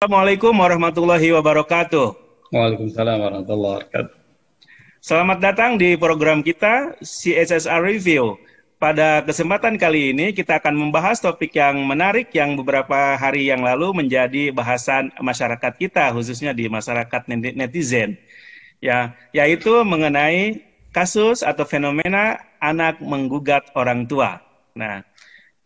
Assalamualaikum warahmatullahi wabarakatuh. Waalaikumsalam warahmatullahi wabarakatuh. Selamat datang di program kita CSSR Review. Pada kesempatan kali ini kita akan membahas topik yang menarik yang beberapa hari yang lalu menjadi bahasan masyarakat kita, khususnya di masyarakat netizen. Ya, yaitu mengenai kasus atau fenomena anak menggugat orang tua. Nah,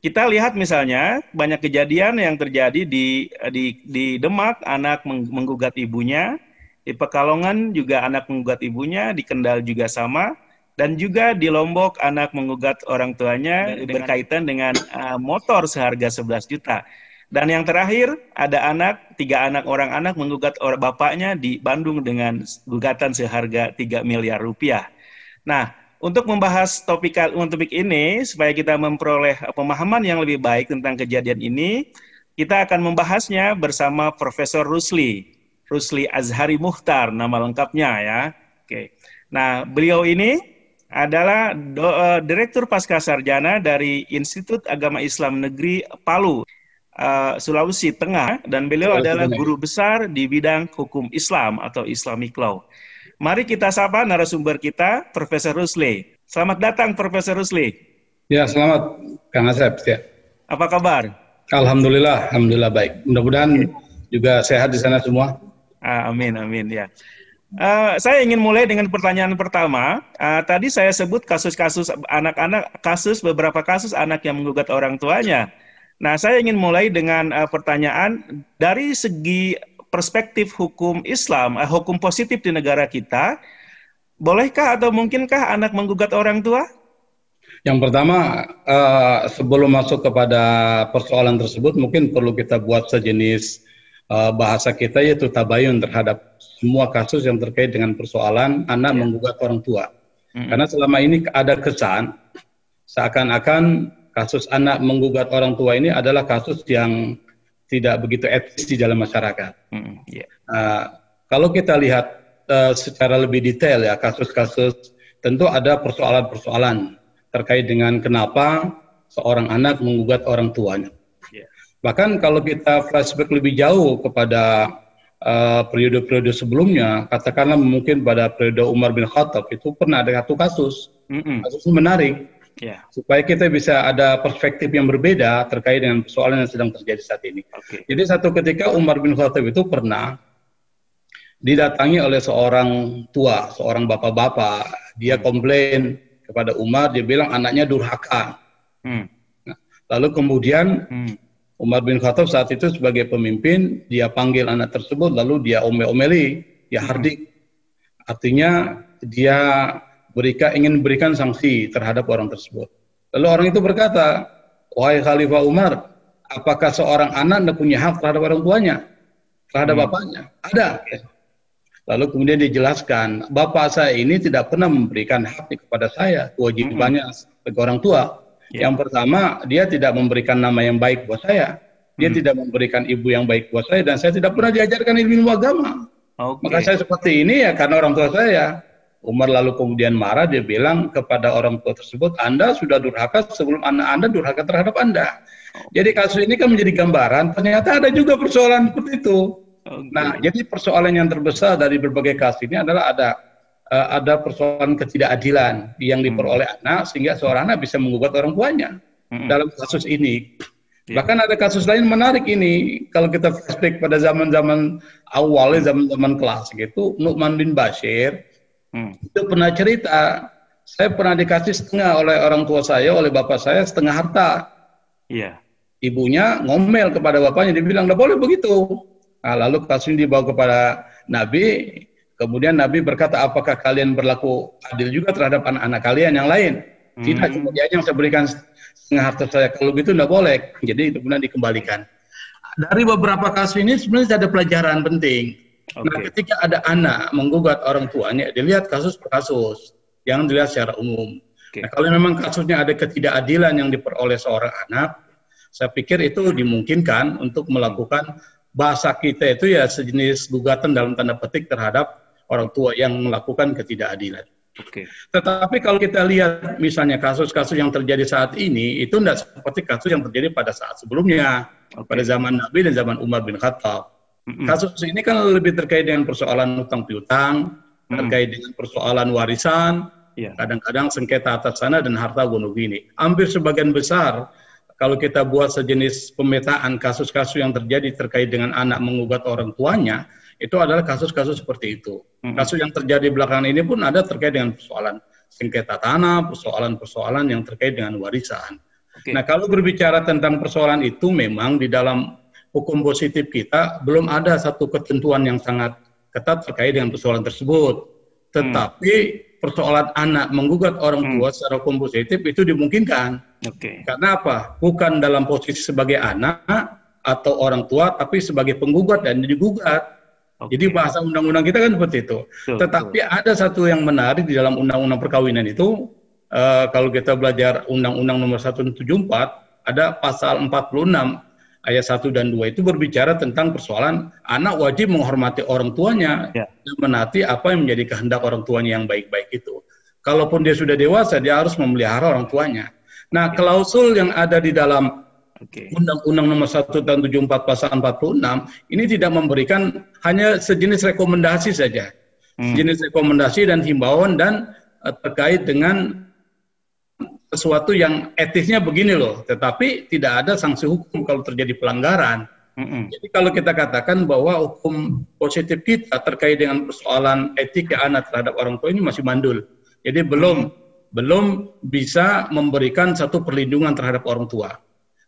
kita lihat misalnya banyak kejadian yang terjadi di Demak, anak menggugat ibunya, di Pekalongan juga anak menggugat ibunya, di Kendal juga sama, dan juga di Lombok anak menggugat orang tuanya berkaitan dengan motor seharga 11 juta. Dan yang terakhir ada tiga orang anak menggugat orang bapaknya di Bandung dengan gugatan seharga 3 miliar rupiah. Nah, untuk membahas topik ini, supaya kita memperoleh pemahaman yang lebih baik tentang kejadian ini, kita akan membahasnya bersama Profesor Rusli Azhari Mukhtar, nama lengkapnya ya. Oke. Nah, beliau ini adalah Direktur Pascasarjana dari Institut Agama Islam Negeri Palu, Sulawesi Tengah, dan beliau adalah guru besar di bidang hukum Islam atau Islamic Law. Mari kita sapa narasumber kita, Profesor Rusli. Selamat datang, Profesor Rusli. Ya, selamat, Kang Asep. Ya. Apa kabar? Alhamdulillah baik. Mudah-mudahan juga sehat di sana semua. Amin ya. Saya ingin mulai dengan pertanyaan pertama. Tadi saya sebut kasus-kasus beberapa kasus anak yang menggugat orang tuanya. Nah, saya ingin mulai dengan pertanyaan dari segi perspektif hukum Islam, hukum positif di negara kita. Bolehkah atau mungkinkah anak menggugat orang tua? Yang pertama, sebelum masuk kepada persoalan tersebut, mungkin perlu kita buat sejenis bahasa kita, yaitu tabayun terhadap semua kasus yang terkait dengan persoalan anak menggugat orang tua. Karena selama ini ada kesan seakan-akan kasus anak menggugat orang tua ini adalah kasus yang tidak begitu etis di dalam masyarakat. Kalau kita lihat secara lebih detail ya, kasus-kasus, tentu ada persoalan-persoalan terkait dengan kenapa seorang anak menggugat orang tuanya. Bahkan kalau kita flashback lebih jauh kepada periode-periode sebelumnya, katakanlah mungkin pada periode Umar bin Khattab, itu pernah ada satu kasus menarik, supaya kita bisa ada perspektif yang berbeda terkait dengan persoalan yang sedang terjadi saat ini. Jadi satu ketika Umar bin Khattab itu pernah didatangi oleh seorang tua, seorang bapak-bapak. Dia komplain kepada Umar, dia bilang anaknya durhaka. Nah, lalu kemudian Umar bin Khattab saat itu sebagai pemimpin, dia panggil anak tersebut, lalu dia omeli, dia hardik. Artinya dia ingin memberikan sanksi terhadap orang tersebut. Lalu orang itu berkata, wahai Khalifah Umar, apakah seorang anak punya hak terhadap orang tuanya, terhadap bapaknya? Ada. Lalu kemudian dijelaskan, bapak saya ini tidak pernah memberikan hak kepada saya, kewajibannya sebagai orang tua. Yang pertama, dia tidak memberikan nama yang baik buat saya, dia tidak memberikan ibu yang baik buat saya, dan saya tidak pernah diajarkan ilmu agama. Maka saya seperti ini ya karena orang tua saya. Umar lalu kemudian marah, dia bilang kepada orang tua tersebut, Anda sudah durhaka sebelum anak Anda durhaka terhadap Anda. Jadi kasus ini kan menjadi gambaran, ternyata ada juga persoalan seperti itu. Nah, jadi persoalan yang terbesar dari berbagai kasus ini adalah ada persoalan ketidakadilan yang diperoleh anak, sehingga seorang anak bisa menggugat orang tuanya dalam kasus ini. Bahkan ada kasus lain menarik ini, kalau kita flashback pada zaman-zaman awal, zaman-zaman kelas gitu, Nu'man bin Bashir, itu pernah cerita, saya pernah dikasih setengah oleh orang tua saya, oleh bapak saya, setengah harta. Ibunya ngomel kepada bapaknya, dia bilang, nggak boleh begitu. Nah, lalu kasus ini dibawa kepada Nabi, kemudian Nabi berkata, apakah kalian berlaku adil juga terhadap anak-anak kalian yang lain? Tidak, cuma dia yang saya berikan setengah harta saya, kalau gitu nggak boleh. Jadi itu kemudian dikembalikan. Dari beberapa kasus ini sebenarnya ada pelajaran penting. Nah, ketika ada anak menggugat orang tuanya, dilihat kasus per kasus, jangan dilihat secara umum. Nah, kalau memang kasusnya ada ketidakadilan yang diperoleh seorang anak, saya pikir itu dimungkinkan untuk melakukan, bahasa kita itu ya sejenis gugatan dalam tanda petik terhadap orang tua yang melakukan ketidakadilan. Tetapi kalau kita lihat misalnya kasus-kasus yang terjadi saat ini, itu tidak seperti kasus yang terjadi pada saat sebelumnya, pada zaman Nabi dan zaman Umar bin Khattab. Kasus ini kan lebih terkait dengan persoalan utang piutang, terkait dengan persoalan warisan, kadang-kadang sengketa atas tanah dan harta gunung ini. Hampir sebagian besar kalau kita buat sejenis pemetaan kasus-kasus yang terjadi terkait dengan anak menggugat orang tuanya, itu adalah kasus-kasus seperti itu. Kasus yang terjadi belakangan ini pun ada terkait dengan persoalan sengketa tanah, persoalan-persoalan yang terkait dengan warisan. Nah, kalau berbicara tentang persoalan itu, memang di dalam hukum positif kita belum ada satu ketentuan yang sangat ketat terkait dengan persoalan tersebut. Tetapi persoalan anak menggugat orang tua secara hukum positif itu dimungkinkan. Karena apa? Bukan dalam posisi sebagai anak atau orang tua, tapi sebagai penggugat dan digugat. Jadi bahasa undang-undang kita kan seperti itu. Tetapi ada satu yang menarik di dalam undang-undang perkawinan itu, kalau kita belajar undang-undang nomor 1 tahun 74, ada pasal 46 ayat 1 dan 2 itu berbicara tentang persoalan anak wajib menghormati orang tuanya dan menaati apa yang menjadi kehendak orang tuanya yang baik-baik itu. Kalaupun dia sudah dewasa, dia harus memelihara orang tuanya. Nah, klausul yang ada di dalam Undang-Undang nomor 1 tahun 74 pasal 46 ini tidak memberikan hanya sejenis rekomendasi saja. Sejenis rekomendasi dan himbauan dan terkait dengan sesuatu yang etisnya begini loh, tetapi tidak ada sanksi hukum kalau terjadi pelanggaran. Jadi kalau kita katakan bahwa hukum positif kita terkait dengan persoalan etika anak terhadap orang tua ini masih mandul. Jadi belum bisa memberikan satu perlindungan terhadap orang tua.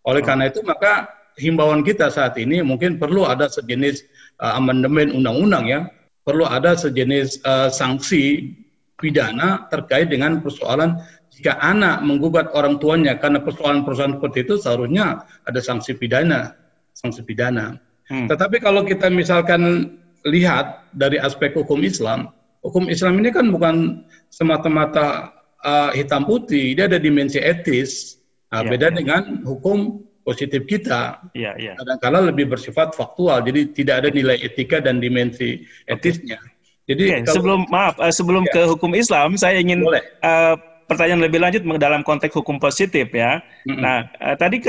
Oleh karena itu maka himbauan kita saat ini mungkin perlu ada sejenis amandemen undang-undang ya, perlu ada sejenis sanksi pidana terkait dengan persoalan jika anak menggugat orang tuanya karena persoalan-persoalan seperti itu seharusnya ada sanksi pidana. Tetapi kalau kita misalkan lihat dari aspek hukum Islam ini kan bukan semata-mata hitam putih, dia ada dimensi etis. Beda dengan hukum positif kita. Kadang-kadang lebih bersifat faktual, jadi tidak ada nilai etika dan dimensi etisnya. Jadi sebelum ke hukum Islam, saya ingin pertanyaan lebih lanjut dalam konteks hukum positif ya. Nah, tadi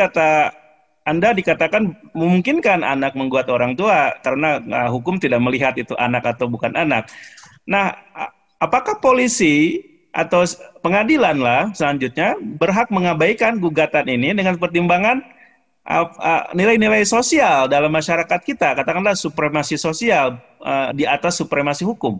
Anda dikatakan memungkinkan anak menggugat orang tua karena hukum tidak melihat itu anak atau bukan anak. Nah, apakah polisi atau pengadilan lah selanjutnya berhak mengabaikan gugatan ini dengan pertimbangan nilai-nilai sosial dalam masyarakat kita, katakanlah supremasi sosial di atas supremasi hukum?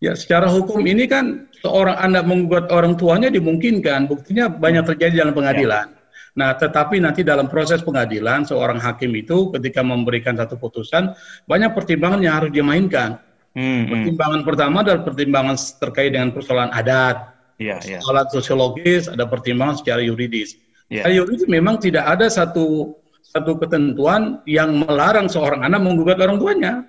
Ya, secara hukum ini kan seorang anak menggugat orang tuanya dimungkinkan, buktinya banyak terjadi dalam pengadilan. Nah, tetapi nanti dalam proses pengadilan seorang hakim itu ketika memberikan satu putusan banyak pertimbangan yang harus dia mainkan. Pertimbangan pertama adalah pertimbangan terkait dengan persoalan adat, persoalan sosiologis, ada pertimbangan secara yuridis. Secara yuridis memang tidak ada satu ketentuan yang melarang seorang anak menggugat orang tuanya.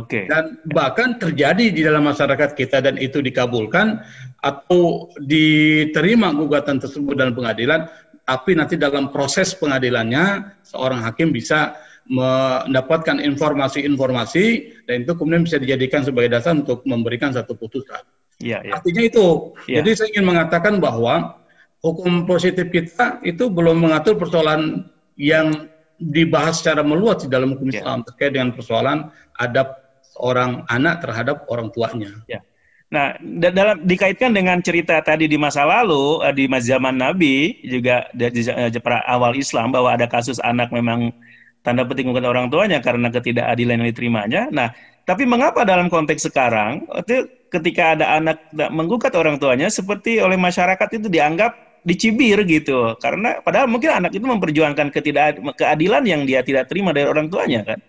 Dan bahkan terjadi di dalam masyarakat kita dan itu dikabulkan atau diterima gugatan tersebut dalam pengadilan, tapi nanti dalam proses pengadilannya seorang hakim bisa mendapatkan informasi-informasi dan itu kemudian bisa dijadikan sebagai dasar untuk memberikan satu putusan. Artinya itu. Jadi saya ingin mengatakan bahwa hukum positif kita itu belum mengatur persoalan yang dibahas secara meluas di dalam hukum Islam terkait dengan persoalan adab seorang anak terhadap orang tuanya. Nah, dikaitkan dengan cerita tadi di masa lalu, di zaman Nabi juga di awal Islam bahwa ada kasus anak memang tanda petik menggugat orang tuanya karena ketidakadilan yang diterimanya. Nah, tapi mengapa dalam konteks sekarang itu ketika ada anak menggugat orang tuanya seperti oleh masyarakat itu dianggap dicibir gitu? Karena padahal mungkin anak itu memperjuangkan keadilan yang dia tidak terima dari orang tuanya kan?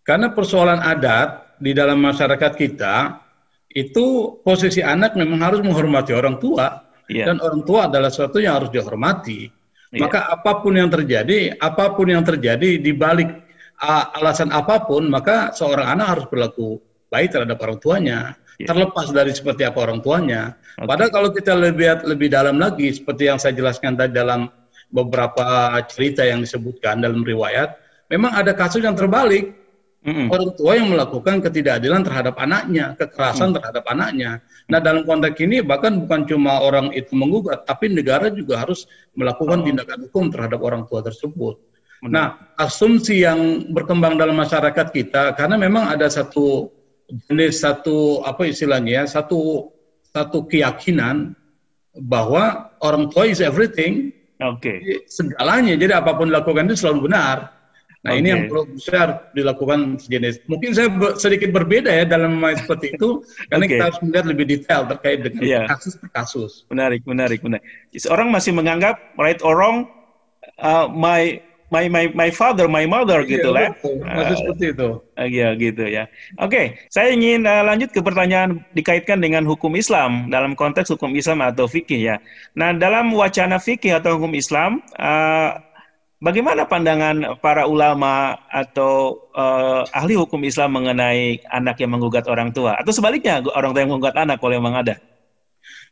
Karena persoalan adat di dalam masyarakat kita itu posisi anak memang harus menghormati orang tua dan orang tua adalah sesuatu yang harus dihormati. Maka apapun yang terjadi di balik alasan apapun, maka seorang anak harus berlaku baik terhadap orang tuanya, terlepas dari seperti apa orang tuanya. Padahal kalau kita lihat lebih dalam lagi, seperti yang saya jelaskan tadi dalam beberapa cerita yang disebutkan dalam riwayat, memang ada kasus yang terbalik. Orang tua yang melakukan ketidakadilan terhadap anaknya, kekerasan terhadap anaknya. Nah, dalam konteks ini bahkan bukan cuma orang itu menggugat, tapi negara juga harus melakukan tindakan hukum terhadap orang tua tersebut. Benar. Nah, asumsi yang berkembang dalam masyarakat kita, karena memang ada satu jenis, satu apa istilahnya, satu keyakinan bahwa orang tua is everything, Oke. segalanya. Jadi apapun dilakukan itu selalu benar. Nah, ini yang Oke. perlu besar dilakukan sejenis. Mungkin saya sedikit berbeda ya dalam memahami seperti itu, karena kita Oke. harus melihat lebih detail terkait dengan Iya. kasus per kasus. Menarik. Orang masih menganggap right or wrong, my father, my mother Iya, gitu lah. betul. Masih seperti itu. Iya gitu ya. Oke, saya ingin lanjut ke pertanyaan dikaitkan dengan hukum Islam dalam konteks hukum Islam atau fikih ya. Nah, dalam wacana fikih atau hukum Islam, bagaimana pandangan para ulama atau ahli hukum Islam mengenai anak yang menggugat orang tua? Atau sebaliknya, orang tua yang menggugat anak kalau memang ada?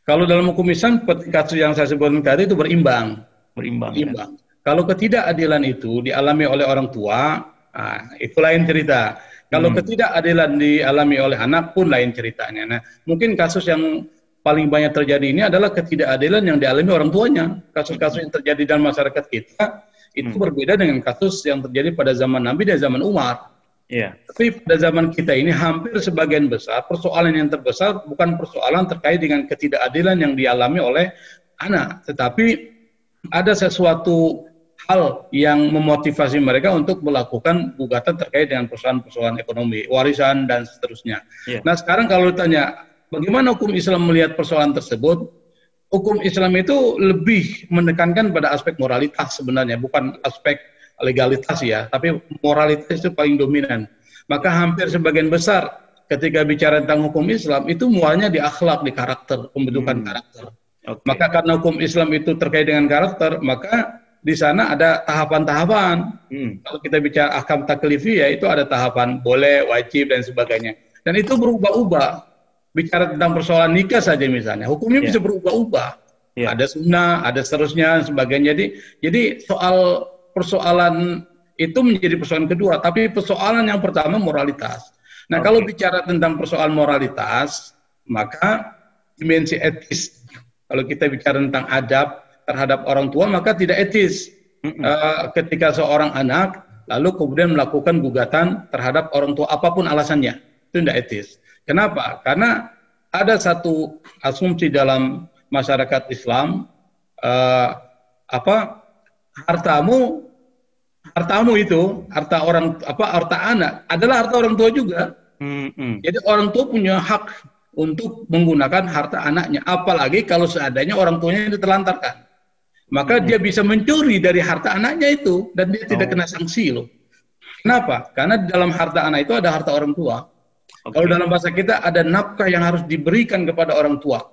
Kalau dalam hukum Islam, kasus yang saya sebutkan tadi itu berimbang. Berimbang. Ya? Kalau ketidakadilan itu dialami oleh orang tua, itu lain cerita. Kalau ketidakadilan dialami oleh anak pun lain ceritanya. Nah, mungkin kasus yang paling banyak terjadi ini adalah ketidakadilan yang dialami orang tuanya. Kasus-kasus yang terjadi dalam masyarakat kita itu berbeda dengan kasus yang terjadi pada zaman Nabi dan zaman Umar. Yeah. Tapi pada zaman kita ini hampir sebagian besar persoalan yang terbesar bukan persoalan terkait dengan ketidakadilan yang dialami oleh anak, tetapi ada sesuatu hal yang memotivasi mereka untuk melakukan gugatan terkait dengan persoalan-persoalan ekonomi, warisan dan seterusnya. Yeah. Nah, sekarang kalau ditanya bagaimana hukum Islam melihat persoalan tersebut, hukum Islam itu lebih menekankan pada aspek moralitas sebenarnya, bukan aspek legalitas ya, tapi moralitas itu paling dominan. Maka hampir sebagian besar ketika bicara tentang hukum Islam itu muarnya di akhlak, di karakter, pembentukan karakter. Okay. Maka karena hukum Islam itu terkait dengan karakter, maka di sana ada tahapan-tahapan. Kalau kita bicara ahkam taklifiyah itu ada tahapan boleh, wajib dan sebagainya. Dan itu berubah-ubah. Bicara tentang persoalan nikah saja misalnya, hukumnya bisa berubah-ubah. Ada sunnah, ada seterusnya, sebagainya. Jadi persoalan itu menjadi persoalan kedua, tapi persoalan yang pertama moralitas. Nah, kalau bicara tentang persoalan moralitas, maka dimensi etis. Kalau kita bicara tentang adab terhadap orang tua, maka tidak etis ketika seorang anak lalu kemudian melakukan gugatan terhadap orang tua apapun alasannya, itu tidak etis. Kenapa? Karena ada satu asumsi dalam masyarakat Islam, hartamu itu, harta anak adalah harta orang tua juga. Jadi orang tua punya hak untuk menggunakan harta anaknya, apalagi kalau seadanya orang tuanya ditelantarkan. Maka dia bisa mencuri dari harta anaknya itu dan dia tidak kena sanksi loh. Kenapa? Karena di dalam harta anak itu ada harta orang tua. Kalau dalam bahasa kita ada nafkah yang harus diberikan kepada orang tua.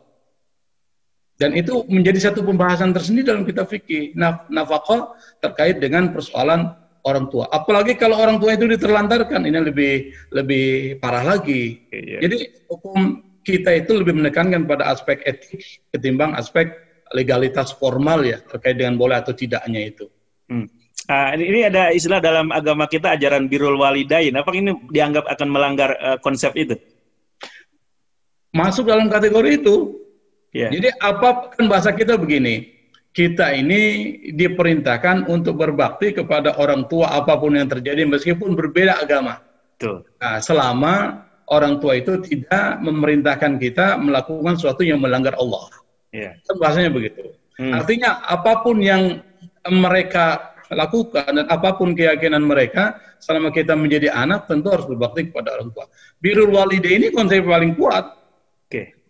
Dan itu menjadi satu pembahasan tersendiri dalam kitab fikih, nafkah terkait dengan persoalan orang tua. Apalagi kalau orang tua itu diterlantarkan, ini lebih parah lagi. Jadi hukum kita itu lebih menekankan pada aspek etik ketimbang aspek legalitas formal ya, terkait dengan boleh atau tidaknya itu. Ini ada istilah dalam agama kita, ajaran birrul walidain. Apakah ini dianggap akan melanggar konsep itu? Masuk dalam kategori itu. Jadi kan bahasa kita begini, kita ini diperintahkan untuk berbakti kepada orang tua apapun yang terjadi meskipun berbeda agama. Nah, selama orang tua itu tidak memerintahkan kita melakukan sesuatu yang melanggar Allah. Kan bahasanya begitu. Artinya apapun yang mereka lakukan dan apapun keyakinan mereka, selama kita menjadi anak tentu harus berbakti kepada orang tua. Birrul walidain ini konsep paling kuat.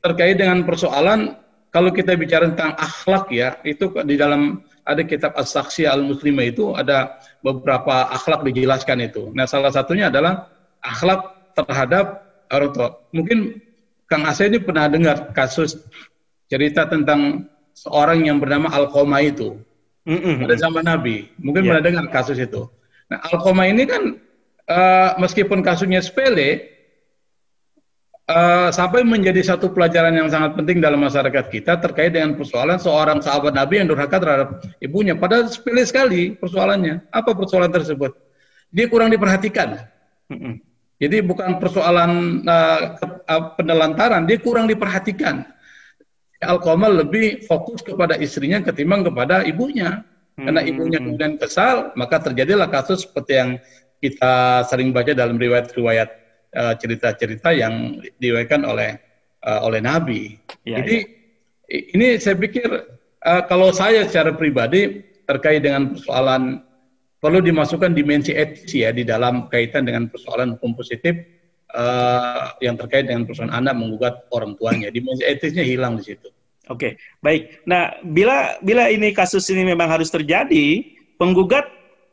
Terkait dengan persoalan, kalau kita bicara tentang akhlak ya, itu di dalam ada kitab As-Saksiyah Al-Muslimah itu ada beberapa akhlak dijelaskan itu. Nah, salah satunya adalah akhlak terhadap orang tua. Mungkin Kang Asep ini pernah dengar kasus cerita tentang seorang yang bernama Alqamah itu. Pada zaman Nabi. Mungkin pernah dengar kasus itu. Nah, Alqamah ini kan meskipun kasusnya sepele, sampai menjadi satu pelajaran yang sangat penting dalam masyarakat kita terkait dengan persoalan seorang sahabat Nabi yang durhaka terhadap ibunya. Padahal sepele sekali persoalannya. Apa persoalan tersebut? Dia kurang diperhatikan. Jadi bukan persoalan penelantaran, dia kurang diperhatikan. Alqamah lebih fokus kepada istrinya ketimbang kepada ibunya. Karena ibunya kemudian kesal, maka terjadilah kasus seperti yang kita sering baca dalam riwayat-riwayat cerita-cerita yang diriwayatkan oleh Nabi. Jadi ini saya pikir kalau saya secara pribadi terkait dengan persoalan perlu dimasukkan dimensi etis ya di dalam kaitan dengan persoalan hukum positif yang terkait dengan persoalan anak menggugat orang tuanya. Dimensi etisnya hilang di situ. Oke, baik. Nah, bila ini kasus ini memang harus terjadi, penggugat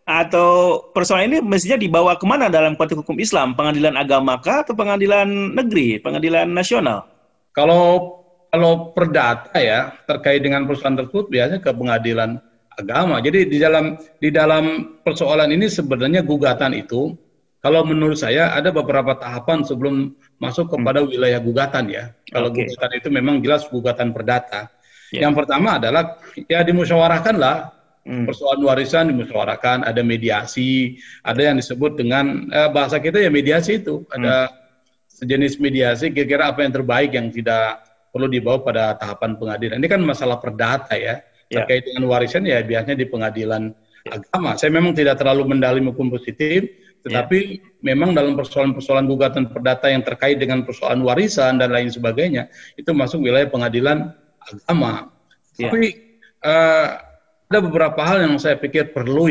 atau persoalan ini mestinya dibawa kemana dalam konteks hukum Islam? Pengadilan agama kah atau pengadilan negeri, pengadilan nasional? Kalau perdata ya terkait dengan persoalan tersebut biasanya ke pengadilan agama. Jadi di dalam persoalan ini sebenarnya gugatan itu, kalau menurut saya ada beberapa tahapan sebelum masuk kepada wilayah gugatan ya. Kalau gugatan itu memang jelas gugatan perdata. Yang pertama adalah ya dimusyawarahkanlah persoalan warisan dimusyawarahkan, ada mediasi, ada yang disebut dengan bahasa kita ya mediasi itu, ada sejenis mediasi kira-kira apa yang terbaik yang tidak perlu dibawa pada tahapan pengadilan. Ini kan masalah perdata ya. Terkait dengan warisan ya biasanya di pengadilan agama. Saya memang tidak terlalu mendalam hukum positif, tetapi memang dalam persoalan-persoalan gugatan perdata yang terkait dengan persoalan warisan dan lain sebagainya, itu masuk wilayah pengadilan agama. Tapi ada beberapa hal yang saya pikir perlu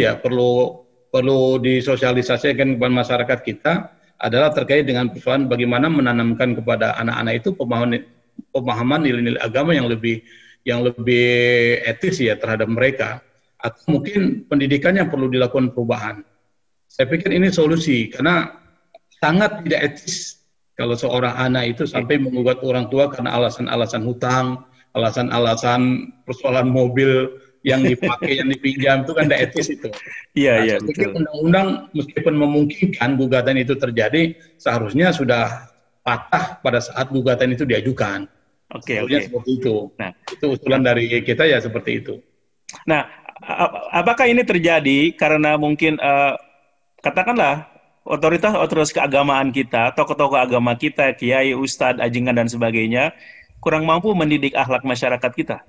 disosialisasikan kepada masyarakat kita adalah terkait dengan persoalan bagaimana menanamkan kepada anak-anak itu pemahaman nilai-nilai agama yang lebih etis ya terhadap mereka, atau mungkin pendidikan yang perlu dilakukan perubahan. Saya pikir ini solusi karena sangat tidak etis kalau seorang anak itu sampai menggugat orang tua karena alasan-alasan hutang, alasan-alasan persoalan mobil yang dipakai, yang dipinjam, itu kan tidak etis itu. Saya pikir undang-undang meskipun memungkinkan gugatan itu terjadi, seharusnya sudah patah pada saat gugatan itu diajukan. Seperti itu. Nah, itu usulan dari kita ya seperti itu. Nah, apakah ini terjadi karena mungkin katakanlah otoritas keagamaan kita, tokoh-tokoh agama kita, kiai, ustadz, ajengan dan sebagainya kurang mampu mendidik akhlak masyarakat kita?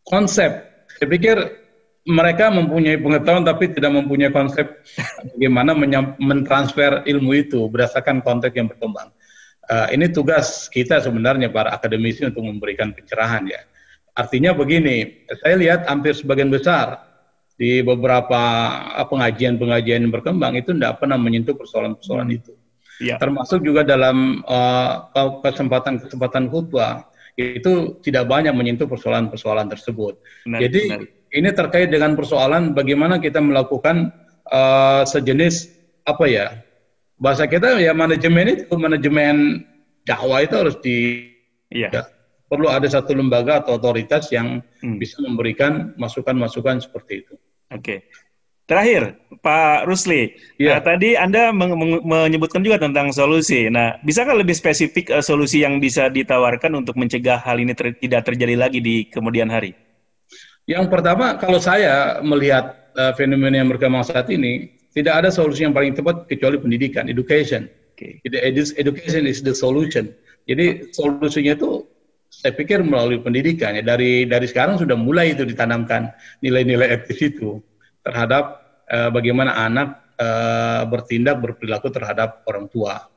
Konsep, saya pikir mereka mempunyai pengetahuan tapi tidak mempunyai konsep bagaimana mentransfer ilmu itu berdasarkan konteks yang berkembang. Ini tugas kita sebenarnya para akademisi untuk memberikan pencerahan ya. Artinya begini, saya lihat hampir sebagian besar di beberapa pengajian-pengajian yang berkembang itu tidak pernah menyentuh persoalan-persoalan itu. Termasuk juga dalam kesempatan khutbah itu tidak banyak menyentuh persoalan-persoalan tersebut. Jadi ini terkait dengan persoalan bagaimana kita melakukan sejenis bahasa kita ya manajemen dakwah itu harus perlu ada satu lembaga atau otoritas yang bisa memberikan masukan-masukan seperti itu. Terakhir, Pak Rusli, tadi Anda menyebutkan juga tentang solusi. Nah, bisakah lebih spesifik solusi yang bisa ditawarkan untuk mencegah hal ini tidak terjadi lagi di kemudian hari? Yang pertama, kalau saya melihat fenomena yang berkembang saat ini, tidak ada solusi yang paling tepat kecuali pendidikan, education. Education is the solution. Jadi solusinya itu saya pikir melalui pendidikan ya, dari sekarang sudah mulai itu ditanamkan nilai-nilai etis itu terhadap bagaimana anak bertindak berperilaku terhadap orang tua.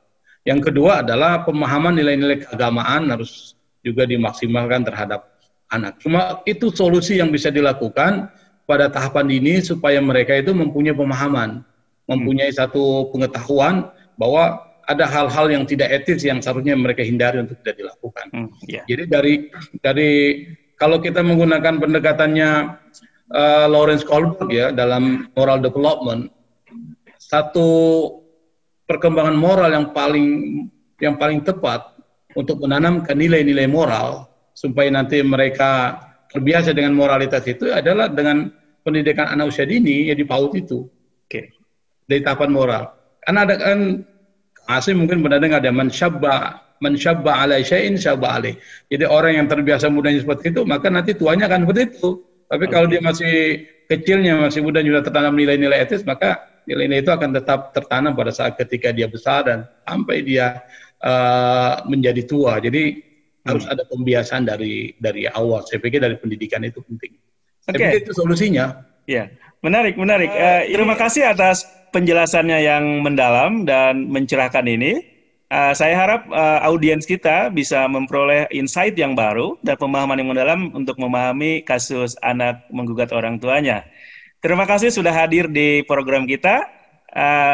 Yang kedua adalah pemahaman nilai-nilai keagamaan harus juga dimaksimalkan terhadap anak. Cuma itu solusi yang bisa dilakukan pada tahapan ini supaya mereka itu mempunyai pemahaman, mempunyai satu pengetahuan bahwa ada hal-hal yang tidak etis yang seharusnya mereka hindari untuk tidak dilakukan. Jadi dari kalau kita menggunakan pendekatannya Lawrence Kohlberg ya dalam moral development, satu perkembangan moral yang paling tepat untuk menanamkan nilai-nilai moral supaya nanti mereka terbiasa dengan moralitas itu adalah dengan pendidikan anak usia dini ya di PAUD itu. Dari tahapan moral. Karena ada kan asli mungkin benar dengar ada man syabba ala syai'in syabba alaih. Jadi orang yang terbiasa mudanya seperti itu, maka nanti tuanya akan seperti itu. Tapi kalau dia masih kecilnya, masih muda sudah tertanam nilai-nilai etis, maka nilai-nilai itu akan tetap tertanam pada saat ketika dia besar dan sampai dia menjadi tua. Jadi harus ada pembiasaan dari awal. Saya pikir dari pendidikan itu penting. Saya pikir itu solusinya. Menarik, menarik. Terima kasih atas penjelasannya yang mendalam dan mencerahkan ini. Saya harap audiens kita bisa memperoleh insight yang baru dan pemahaman yang mendalam untuk memahami kasus anak menggugat orang tuanya. Terima kasih sudah hadir di program kita.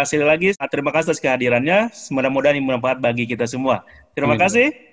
Sekali lagi, terima kasih atas kehadirannya. Mudah-mudahan ini bermanfaat bagi kita semua. Terima Amin. kasih.